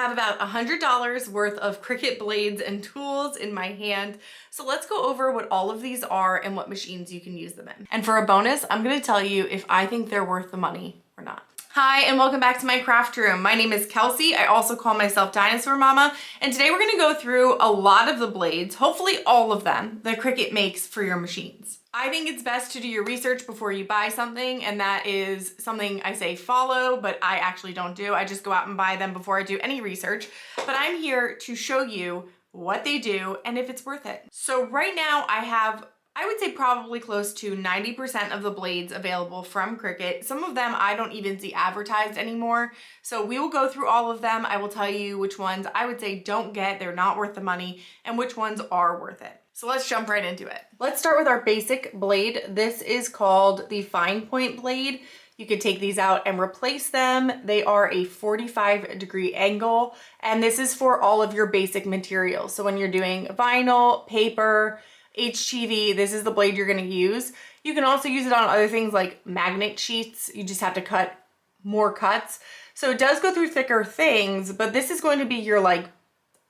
have about $100 worth of Cricut blades and tools in my hand. So let's go over what all of these are and what machines you can use them in. And for a bonus, I'm gonna tell you if I think they're worth the money or not. Hi, and welcome back to my craft room. My name is Kelsey. I also call myself Dinosaur Mama. And today we're gonna go through a lot of the blades, hopefully all of them, that Cricut makes for your machines. I think it's best to do your research before you buy something, and that is something I say follow, but I actually don't do. I just go out and buy them before I do any research. But I'm here to show you what they do and if it's worth it. So right now I have, I would say probably close to 90% of the blades available from Cricut. Some of them I don't even see advertised anymore. So we will go through all of them. I will tell you which ones I would say don't get, they're not worth the money, and which ones are worth it. So let's jump right into it. Let's start with our basic blade. This is called the fine point blade. You could take these out and replace them. They are a 45-degree angle, and this is for all of your basic materials. So when you're doing vinyl, paper, HTV, this is the blade you're gonna use. You can also use it on other things like magnet sheets. You just have to cut more cuts. So it does go through thicker things, but this is going to be your like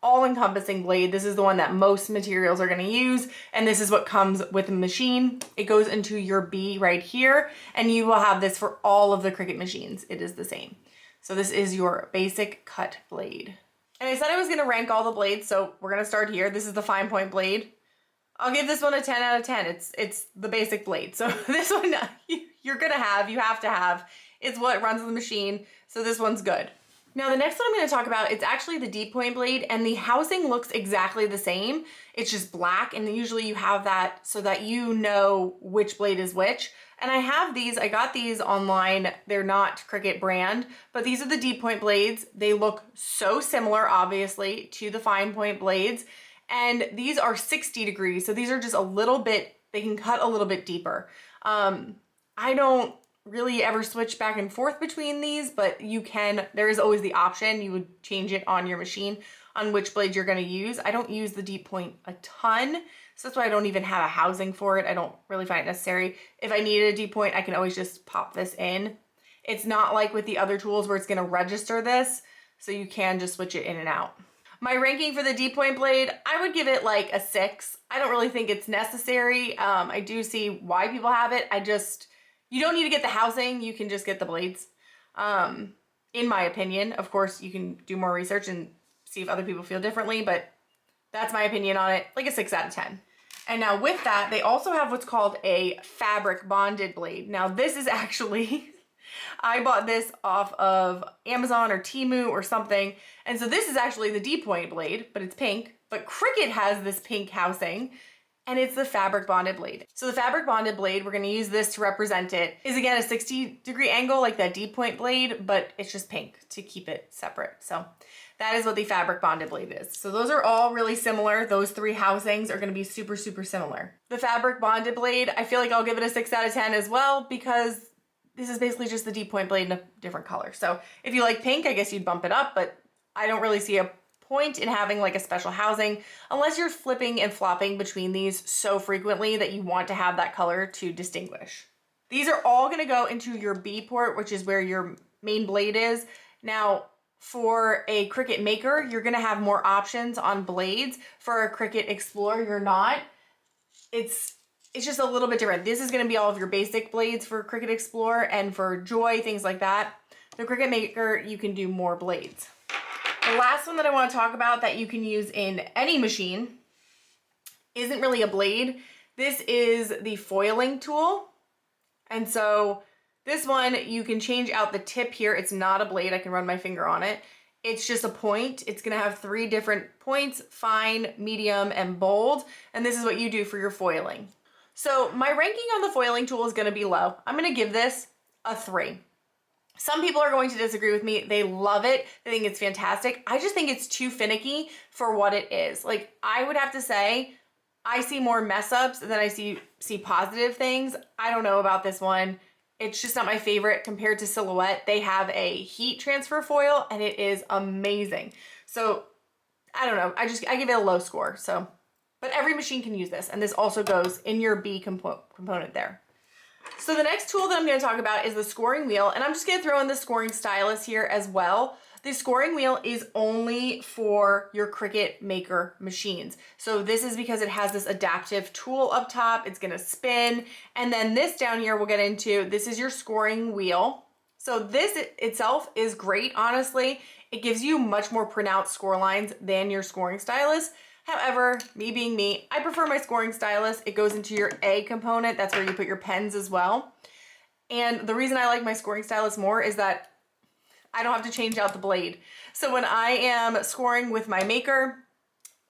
all-encompassing blade. This is the one that most materials are gonna use, and this is what comes with the machine. It goes into your B right here, and you will have this for all of the Cricut machines. It is the same. So this is your basic cut blade. And I said I was gonna rank all the blades, so we're gonna start here. This is the fine point blade. I'll give this one a 10 out of 10. It's the basic blade. So this one you have to have. It's what runs the machine, so this one's good. Now the next one I'm going to talk about, it's actually the deep point blade, and the housing looks exactly the same. It's just black, and usually you have that so that you know which blade is which. And I have these, I got these online. They're not Cricut brand, but these are the deep point blades. They look so similar, obviously, to the fine point blades. And these are 60 degrees, so these are just a little bit, they can cut a little bit deeper. I don't really ever switch back and forth between these, but you can, there is always the option. You would change it on your machine on which blade you're gonna use. I don't use the deep point a ton, so that's why I don't even have a housing for it. I don't really find it necessary. If I needed a deep point, I can always just pop this in. It's not like with the other tools where it's gonna register this, so you can just switch it in and out. My ranking for the deep point blade, I would give it like a 6. I don't really think it's necessary. I do see why people have it. You don't need to get the housing, you can just get the blades. In my opinion, of course, you can do more research and see if other people feel differently, but that's my opinion on it, like a 6 out of 10. And now with that, they also have what's called a fabric bonded blade. Now this is actually, I bought this off of Amazon or Temu or something. And so this is actually the deep point blade, but it's pink. But Cricut has this pink housing, and it's the fabric bonded blade. So the fabric bonded blade, we're gonna use this to represent it, is again a 60-degree angle like that deep point blade, but it's just pink to keep it separate. So that is what the fabric bonded blade is. So those are all really similar. Those 3 housings are gonna be super, super similar. The fabric bonded blade, I feel like I'll give it a 6 out of 10 as well, because this is basically just the deep point blade in a different color. So if you like pink, I guess you'd bump it up, but I don't really see a point in having like a special housing unless you're flipping and flopping between these so frequently that you want to have that color to distinguish. These are all gonna go into your B port, which is where your main blade is. Now, for a Cricut Maker, you're gonna have more options on blades. For a Cricut Explorer, you're not. It's just a little bit different. This is gonna be all of your basic blades for Cricut Explorer, and for Joy, things like that. The Cricut Maker, you can do more blades. The last one that I want to talk about that you can use in any machine isn't really a blade. This is the foiling tool. And so this one, you can change out the tip here. It's not a blade. I can run my finger on it. It's just a point. It's going to have 3 different points: fine, medium, and bold. And this is what you do for your foiling. So my ranking on the foiling tool is going to be low. I'm going to give this a 3. Some people are going to disagree with me. They love it. They think it's fantastic. I just think it's too finicky for what it is. Like, I would have to say, I see more mess ups than I see positive things. I don't know about this one. It's just not my favorite compared to Silhouette. They have a heat transfer foil, and it is amazing. So I don't know. I give it a low score. So, but every machine can use this, and this also goes in your B component there. So the next tool that I'm going to talk about is the scoring wheel, and I'm just going to throw in the scoring stylus here as well. The scoring wheel is only for your Cricut Maker machines. So this is because it has this adaptive tool up top. It's gonna spin. And then this down here we'll get into, this is your scoring wheel. So this itself is great, honestly. It gives you much more pronounced score lines than your scoring stylus. However, me being me, I prefer my scoring stylus. It goes into your A component. That's where you put your pens as well. And the reason I like my scoring stylus more is that I don't have to change out the blade. So when I am scoring with my Maker,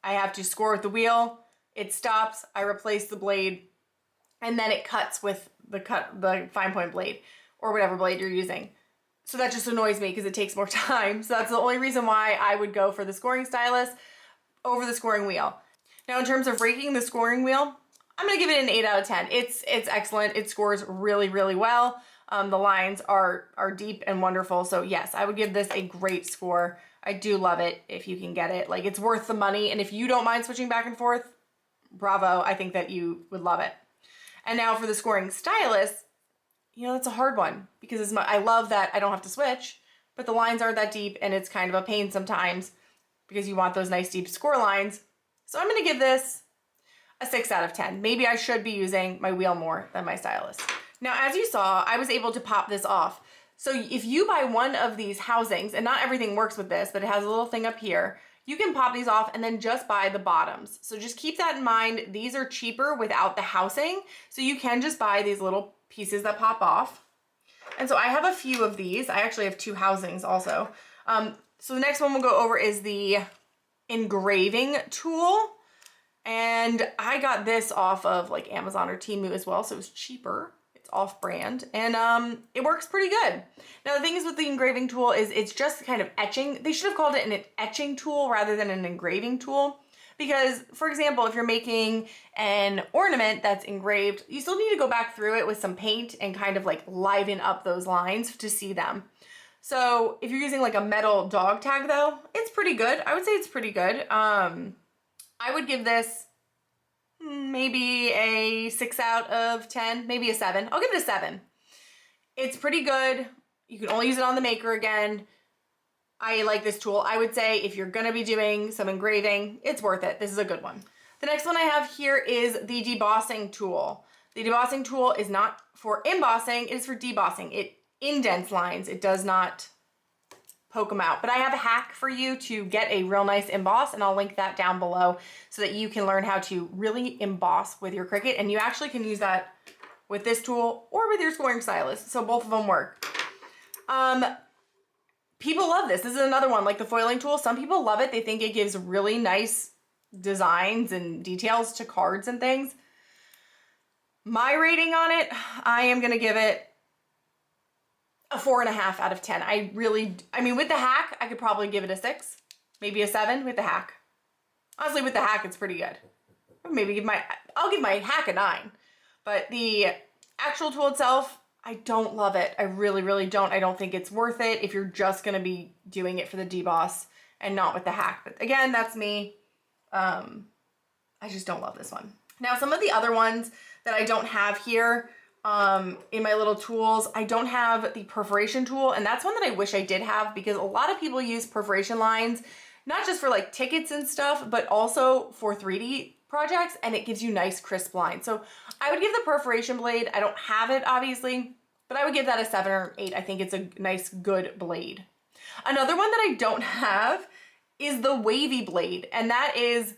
I have to score with the wheel, it stops, I replace the blade, and then it cuts with the fine point blade or whatever blade you're using. So that just annoys me because it takes more time. So that's the only reason why I would go for the scoring stylus over the scoring wheel. Now in terms of raking the scoring wheel, I'm gonna give it an 8 out of 10. It's excellent. It scores really, really well. The lines are deep and wonderful. So yes, I would give this a great score. I do love it if you can get it. Like, it's worth the money. And if you don't mind switching back and forth, bravo. I think that you would love it. And now for the scoring stylus, you know, that's a hard one because I love that I don't have to switch, but the lines aren't that deep and it's kind of a pain sometimes because you want those nice deep score lines. So I'm gonna give this a 6 out of 10. Maybe I should be using my wheel more than my stylus. Now, as you saw, I was able to pop this off. So if you buy one of these housings, and not everything works with this, but it has a little thing up here, you can pop these off and then just buy the bottoms. So just keep that in mind. These are cheaper without the housing. So you can just buy these little pieces that pop off. And so I have a few of these. I actually have 2 housings also. So the next one we'll go over is the engraving tool. And I got this off of like Amazon or Temu as well, so it was cheaper. It's off-brand, and it works pretty good. Now the thing is with the engraving tool is it's just kind of etching. They should have called it an etching tool rather than an engraving tool, because for example, if you're making an ornament that's engraved, you still need to go back through it with some paint and kind of like liven up those lines to see them. So if you're using like a metal dog tag though, it's pretty good. I would say it's pretty good. I would give this maybe a 6 out of 10, maybe a 7. I'll give it a 7. It's pretty good. You can only use it on the Maker again. I like this tool. I would say if you're gonna be doing some engraving, it's worth it. This is a good one. The next one I have here is the debossing tool. The debossing tool is not for embossing, it is for debossing. It indents lines. It does not poke them out. But I have a hack for you to get a real nice emboss, and I'll link that down below so that you can learn how to really emboss with your Cricut, and you actually can use that with this tool or with your scoring stylus. So both of them work. People love this. This is another one, like the foiling tool. Some people love it. They think it gives really nice designs and details to cards and things. My rating on it, I am gonna give it a 4.5 out of 10. I mean, with the hack, I could probably give it a 6, maybe a 7 with the hack. Honestly, with the hack, it's pretty good. Maybe I'll give my hack a 9. But the actual tool itself, I don't love it. I really, really don't. I don't think it's worth it if you're just gonna be doing it for the deboss and not with the hack. But again, that's me. I just don't love this one. Now, some of the other ones that I don't have here, in my little tools, I don't have the perforation tool, and that's one that I wish I did have because a lot of people use perforation lines, not just for like tickets and stuff, but also for 3D projects, and it gives you nice crisp lines. So I would give the perforation blade, I don't have it obviously, but I would give that a 7 or 8. I think it's a nice, good blade. Another one that I don't have is the wavy blade, and that is,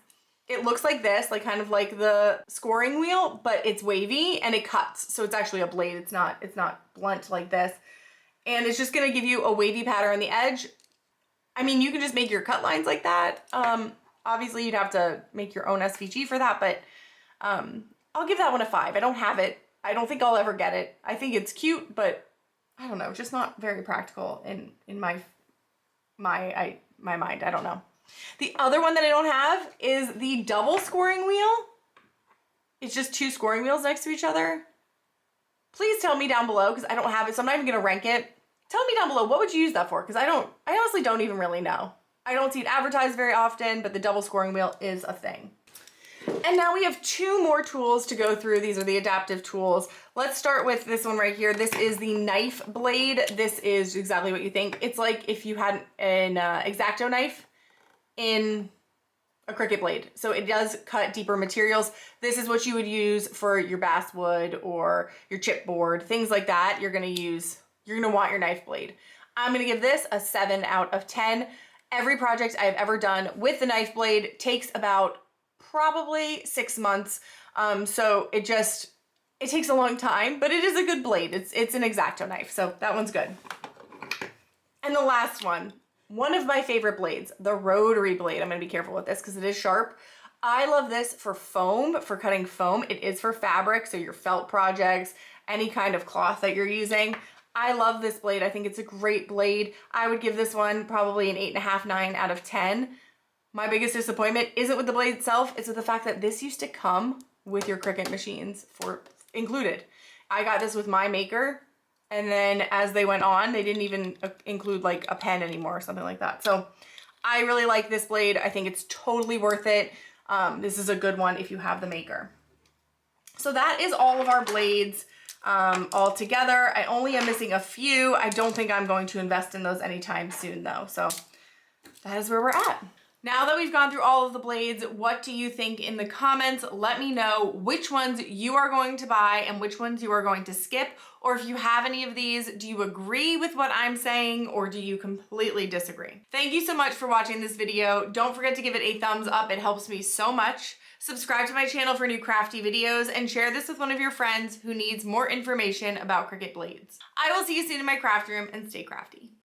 it looks like this, like kind of like the scoring wheel, but it's wavy and it cuts. So it's actually a blade. It's not blunt like this. And it's just gonna give you a wavy pattern on the edge. I mean, you can just make your cut lines like that. Obviously you'd have to make your own SVG for that, but I'll give that one a 5. I don't have it. I don't think I'll ever get it. I think it's cute, but I don't know, just not very practical in my mind. I don't know. The other one that I don't have is the double scoring wheel. It's just 2 scoring wheels next to each other. Please tell me down below because I don't have it, so I'm not even gonna rank it. Tell me down below, what would you use that for? Because I honestly don't even really know. I don't see it advertised very often, but the double scoring wheel is a thing. And now we have two more tools to go through. These are the adaptive tools. Let's start with this one right here. This is the knife blade. This is exactly what you think. It's like if you had an X-Acto knife in a Cricut blade. So it does cut deeper materials. This is what you would use for your basswood or your chipboard, things like that. You're gonna want your knife blade. I'm gonna give this a 7 out of 10. Every project I've ever done with the knife blade takes about probably 6 months. So it takes a long time, but it is a good blade. It's an X-Acto knife, so that one's good. And the last one of my favorite blades, the Rotary blade. I'm gonna be careful with this because it is sharp. I love this for foam, for cutting foam. It is for fabric, so your felt projects, any kind of cloth that you're using. I love this blade. I think it's a great blade. I would give this one probably an 8.5, 9 out of 10. My biggest disappointment isn't with the blade itself, it's with the fact that this used to come with your Cricut machines included. I got this with my maker, and then as they went on, they didn't even include like a pen anymore or something like that. So I really like this blade. I think it's totally worth it. This is a good one if you have the maker. So that is all of our blades all together. I only am missing a few. I don't think I'm going to invest in those anytime soon though. So that is where we're at. Now that we've gone through all of the blades, what do you think in the comments? Let me know which ones you are going to buy and which ones you are going to skip. Or if you have any of these, do you agree with what I'm saying or do you completely disagree? Thank you so much for watching this video. Don't forget to give it a thumbs up. It helps me so much. Subscribe to my channel for new crafty videos and share this with one of your friends who needs more information about Cricut blades. I will see you soon in my craft room and stay crafty.